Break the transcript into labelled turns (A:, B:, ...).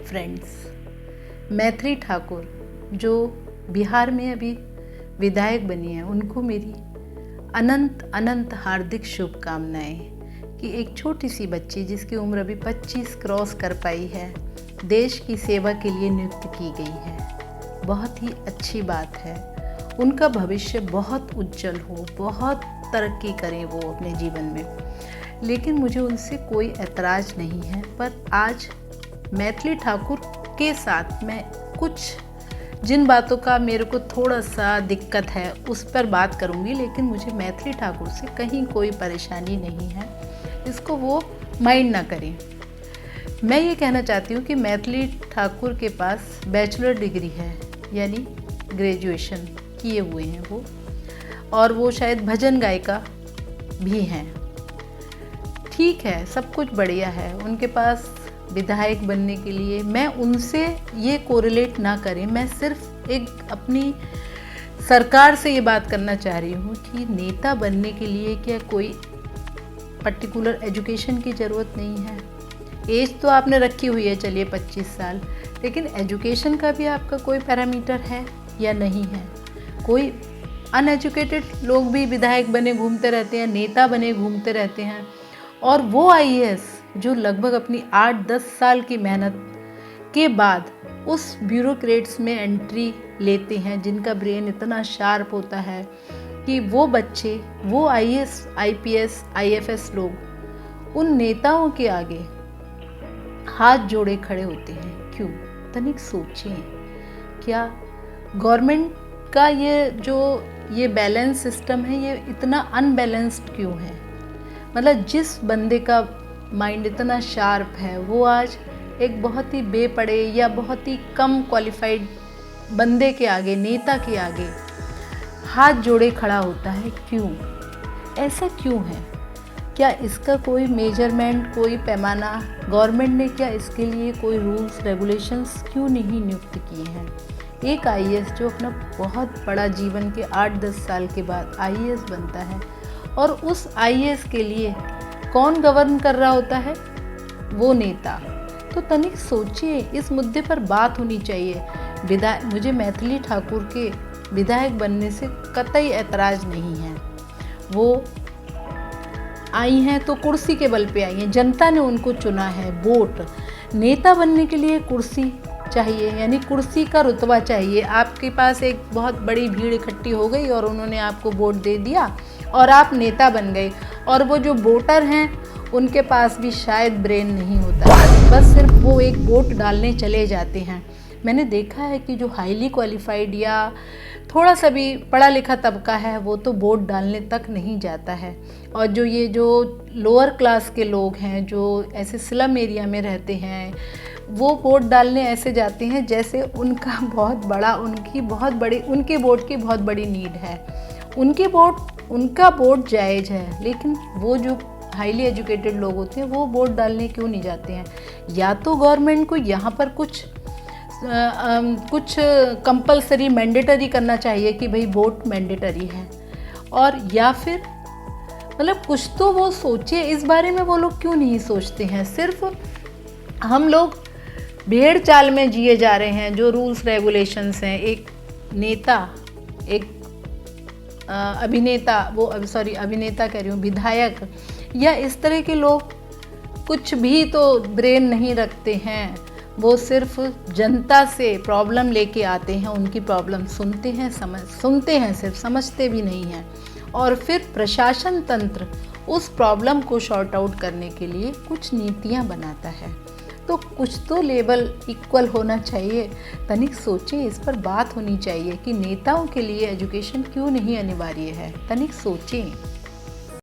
A: Friends, Maithili Thakur जो बिहार में अभी विधायक बनी है, उनको मेरी अनंत अनंत हार्दिक शुभकामनाएं कि एक छोटी सी बच्ची जिसकी उम्र अभी 25 क्रॉस कर पाई है, देश की सेवा के लिए नियुक्त की गई है। बहुत ही अच्छी बात है। उनका भविष्य बहुत उज्जवल हो, बहुत तरक्की करें वो अपने जीवन में। लेकिन मुझे उनसे कोई ऐतराज़ नहीं है, पर आज मैथिली ठाकुर के साथ मैं कुछ जिन बातों का मेरे को थोड़ा सा दिक्कत है उस पर बात करूंगी। लेकिन मुझे मैथिली ठाकुर से कहीं कोई परेशानी नहीं है, इसको वो माइंड ना करें। मैं ये कहना चाहती हूँ कि मैथिली ठाकुर के पास बैचलर डिग्री है, यानी ग्रेजुएशन किए हुए हैं वो, और वो शायद भजन गायिका भी हैं। ठीक है, सब कुछ बढ़िया है। उनके पास विधायक बनने के लिए मैं उनसे ये कोरिलेट ना करें, मैं सिर्फ एक अपनी सरकार से ये बात करना चाह रही हूँ कि नेता बनने के लिए क्या कोई पर्टिकुलर एजुकेशन की ज़रूरत नहीं है। एज तो आपने रखी हुई है, चलिए 25 साल, लेकिन एजुकेशन का भी आपका कोई पैरामीटर है या नहीं है। कोई अनएजुकेटेड लोग भी विधायक बने घूमते रहते हैं, नेता बने घूमते रहते हैं, और वो आईएएस जो लगभग अपनी 8-10 साल की मेहनत के बाद उस ब्यूरोक्रेट्स में एंट्री लेते हैं, जिनका ब्रेन इतना शार्प होता है कि वो बच्चे, वो आईएएस, आईपीएस, आईएफएस लोग उन नेताओं के आगे हाथ जोड़े खड़े होते हैं। क्यों? तनिक सोचिए, क्या गवर्नमेंट का ये बैलेंस सिस्टम है, ये इतना अनबैलेंस्ड क्यों है? मतलब जिस बंदे का माइंड इतना शार्प है, वो आज एक बहुत ही बेपढ़े या बहुत ही कम क्वालिफाइड बंदे के आगे, नेता के आगे हाथ जोड़े खड़ा होता है। क्यों? ऐसा क्यों है? क्या इसका कोई मेजरमेंट, कोई पैमाना गवर्नमेंट ने क्या इसके लिए कोई रूल्स रेगुलेशंस क्यों नहीं नियुक्त किए हैं? एक आईएएस जो अपना बहुत बड़ा जीवन के 8-10 साल के बाद आईएएस बनता है, और उस आईएएस के लिए कौन गवर्न कर रहा होता है? वो नेता। तो तनिक सोचिए, इस मुद्दे पर बात होनी चाहिए। मुझे मैथिली ठाकुर के विधायक बनने से कतई ऐतराज़ नहीं है। वो आई हैं तो कुर्सी के बल पे आई हैं, जनता ने उनको चुना है। वोट, नेता बनने के लिए कुर्सी चाहिए, यानी कुर्सी का रुतबा चाहिए। आपके पास एक बहुत बड़ी भीड़ इकट्ठी हो गई और उन्होंने आपको वोट दे दिया और आप नेता बन गए, और वो जो वोटर हैं उनके पास भी शायद ब्रेन नहीं होता, बस सिर्फ वो एक वोट डालने चले जाते हैं। मैंने देखा है कि जो हाईली क्वालिफाइड या थोड़ा सा भी पढ़ा लिखा तबका है, वो तो वोट डालने तक नहीं जाता है, और जो लोअर क्लास के लोग हैं, जो ऐसे स्लम एरिया में रहते हैं, वो वोट डालने ऐसे जाते हैं जैसे उनका बहुत बड़ा, उनके वोट की बहुत बड़ी नीड है। उनका वोट जायज़ है, लेकिन वो जो हाईली एजुकेटेड लोग होते हैं वो वोट डालने क्यों नहीं जाते हैं? या तो गवर्नमेंट को यहाँ पर कुछ कंपलसरी मैंडेटरी करना चाहिए कि भाई वोट मैंडेटरी है, और या फिर मतलब कुछ तो वो सोचे इस बारे में। वो लोग क्यों नहीं सोचते हैं? सिर्फ हम लोग भेड़ चाल में जिए जा रहे हैं। जो रूल्स रेगुलेशंस हैं, एक नेता, एक अभिनेता कह रही हूँ, विधायक या इस तरह के लोग कुछ भी तो ब्रेन नहीं रखते हैं। वो सिर्फ जनता से प्रॉब्लम लेके आते हैं, उनकी प्रॉब्लम सुनते हैं, सिर्फ समझते भी नहीं हैं, और फिर प्रशासन तंत्र उस प्रॉब्लम को सॉर्ट आउट करने के लिए कुछ नीतियाँ बनाता है। तो कुछ तो लेवल इक्वल होना चाहिए। तनिक सोचें, इस पर बात होनी चाहिए कि नेताओं के लिए एजुकेशन क्यों नहीं अनिवार्य है। तनिक सोचें।